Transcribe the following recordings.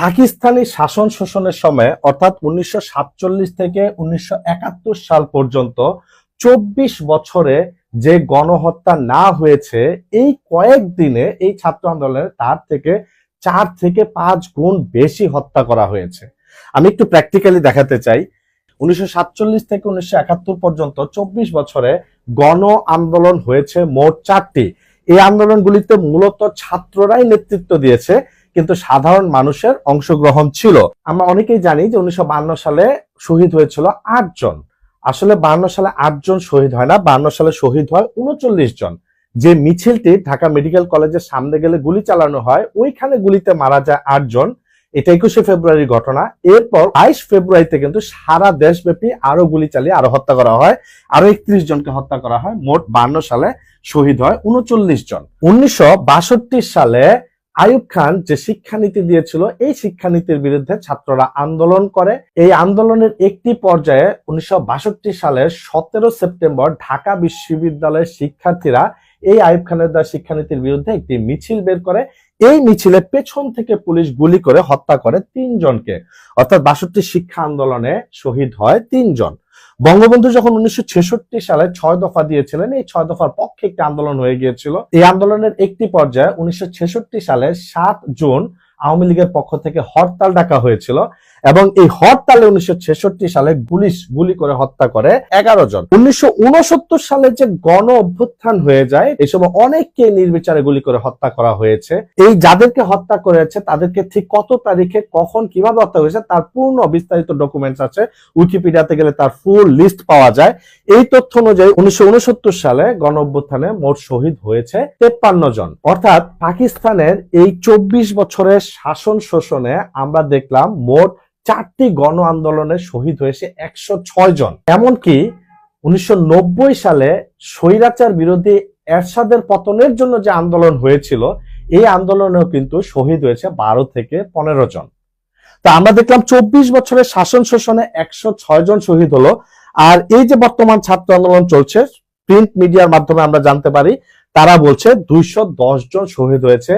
পাকিস্তানি শাসন শোষণের সময় অর্থাৎ 1947 থেকে 1971 সাল পর্যন্ত 24 বছরে যে গণহত্যা না হয়েছে, এই কয়েকদিনে এই ছাত্র আন্দোলনে তার থেকে 4 থেকে 5 গুণ বেশি হত্যা করা হয়েছে। আমি একটু প্র্যাকটিক্যালি দেখাতে চাই। 1947 থেকে 1971 পর্যন্ত 24 বছরে গণ আন্দোলন হয়েছে মোট 4টি। এই আন্দোলনগুলিতে মূলত ছাত্ররাই নেতৃত্ব দিয়েছে, কিন্তু সাধারণ মানুষের অংশগ্রহণ ছিল। আমরা অনেকেই জানি যে 1952 সালে শহীদ হয়েছিল 8 জন। আসলে 52 সালে 8 জন শহীদ হয় না, 52 সালে শহীদ হয় 39 জন। যে মিছিলটি ঢাকা মেডিকেল কলেজের সামনে গেলে গুলি চালানো হয়, ওইখানে গুলিতে মারা যায় 8 জন। এটা 21শে ফেব্রুয়ারির ঘটনা। এরপর 22 ফেব্রুয়ারিতে কিন্তু সারা দেশব্যাপী আরো গুলি চালিয়ে আরো হত্যা করা হয়, আরো 31 জনকে হত্যা করা হয়। মোট 52 সালে শহীদ হয় 39 জন। 1962 সালে আইয়ুব খান যে শিক্ষানীতি দিয়েছিল, এই শিক্ষানীতির বিরুদ্ধে ছাত্ররা আন্দোলন করে। এই আন্দোলনের একটি পর্যায়ে 1962 সালের 17 সেপ্টেম্বর ঢাকা বিশ্ববিদ্যালয়ের শিক্ষার্থীরা এই আইয়ুব খানের দেওয়া শিক্ষানীতির বিরুদ্ধে একটি মিছিল বের করে। এই মিছিলে পেছন থেকে পুলিশ গুলি করে হত্যা করে 3 জনকে, অর্থাৎ 62 শিক্ষা আন্দোলনে শহীদ হয় 3 জন। বঙ্গবন্ধু যখন 1966 সালে 6 দফা দিয়েছিলেন, এই 6 দফার পক্ষে একটি আন্দোলন হয়ে গিয়েছিল। এই আন্দোলনের একটি পর্যায়ে 1966 সালের 7 জুন আওয়ামী লীগের পক্ষ থেকে হরতাল ডাকা হয়েছিল এবং এই হরতালে 1966 সালে পুলিশ গুলি করে হত্যা করে 11 জন। 1969 সালে যে গণ অভ্যুত্থান হয়ে যায়, এই সময় অনেককে নির্বিচারে গুলি করে হত্যা করা হয়েছে। এই যাদেরকে হত্যা করেছে তাদেরকে ঠিক কত তারিখে কখন কিভাবে হত্যা হয়েছে তার পূর্ণ বিস্তারিত ডকুমেন্টস আছে। উইকিপিডিয়াতে গেলে তার ফুল লিস্ট পাওয়া যায়। এই তথ্য অনুযায়ী 1969 সালে গণ অভ্যুত্থানে মোট শহীদ হয়েছে 53 জন। অর্থাৎ পাকিস্তানের এই 24 বছরের শাসন শোষণে আমরা দেখলাম মোট 4টি গণ আন্দোলনে শহীদ হয়েছে 106 জন। এমনকি 1990 সালে স্বৈরাচার বিরোধী এরশাদের পতনের জন্য যে আন্দোলন হয়েছিল, এই আন্দোলনেও কিন্তু শহীদ হয়েছে 12 থেকে 15 জন। তা আমরা দেখলাম 24 বছরের শাসন শোষণে 106 জন শহীদ হলো। আর এই যে বর্তমান ছাত্র আন্দোলন চলছে, প্রিন্ট মিডিয়ার মাধ্যমে আমরা জানতে পারি, তারা বলছে 210 জন শহীদ হয়েছে।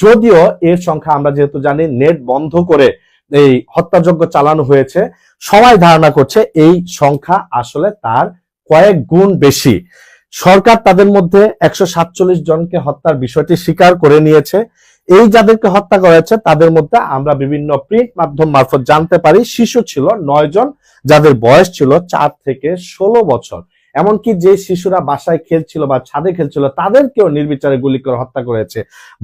যদিও এর সংখ্যা আমরা যেহেতু জানি নেট বন্ধ করে এই হত্যাযজ্ঞ চালানো হয়েছে, সবাই ধারণা করছে এই সংখ্যা আসলে তার কয়েক গুণ বেশি। সরকার তাদের মধ্যে 147 জনকে হত্যার বিষয়টি স্বীকার করে নিয়েছে। এই যাদেরকে হত্যা করেছে তাদের মধ্যে আমরা বিভিন্ন প্রিন্ট মাধ্যম মারফত জানতে পারি শিশু ছিল 9 জন, যাদের বয়স ছিল 4 থেকে 16 বছর। এমনকি যে শিশুরা বাসায় খেলছিল বা ছাদে খেলছিল তাদেরকেও নির্বিচারে গুলি করে হত্যা করেছে।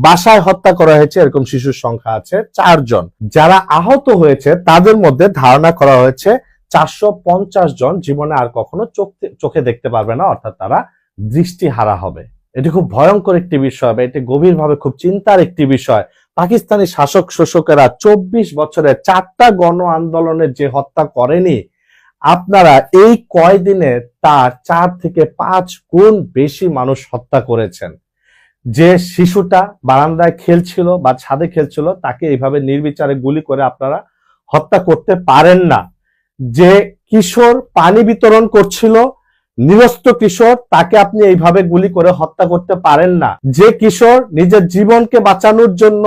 বাসায় হত্যা করা হয়েছে এরকম শিশুর সংখ্যা আছে 4 জন। যারা আহত হয়েছে তাদের মধ্যে ধারণা করা হয়েছে 450 জন জীবনে আর কখনো চোখে দেখতে পারবে না, অর্থাৎ তারা দৃষ্টিহারা হবে। এটি খুব ভয়ঙ্কর একটি বিষয়, এটি গভীরভাবে খুব চিন্তার একটি বিষয়। পাকিস্তানি শাসক শোষকেরা 24 বছরে 4টা গণ আন্দোলনে যে হত্যা করেনি, আপনারা এই কয়দিনে তার 4 থেকে 5 গুণ বেশি মানুষ হত্যা করেছেন। যে শিশুটা বারান্দায় খেলছিল বা ছাদে খেলছিল তাকে এইভাবে নির্বিচারে গুলি করে আপনারা হত্যা করতে পারেন না। যে কিশোর পানি বিতরণ করছিল, নিরস্ত্র কিশোর, তাকে আপনি এইভাবে গুলি করে হত্যা করতে পারেন না। যে কিশোর নিজের জীবনকে বাঁচানোর জন্য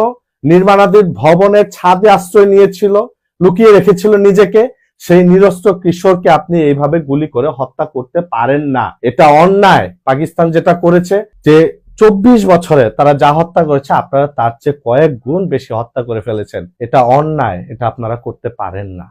নির্মাণাধীন ভবনের ছাদে আশ্রয় নিয়েছিল, লুকিয়ে রেখেছিল নিজেকে, সেই নিরস্ত্র কিশোরকে আপনি এইভাবে গুলি করে হত্যা করতে পারেন না। এটা অন্যায়। পাকিস্তান যেটা করেছে, যে 24 বছরে তারা যা হত্যা করেছে আপনারা তার চেয়ে কয়েক গুণ বেশি হত্যা করে ফেলেছেন। এটা অন্যায়, এটা আপনারা করতে পারেন না।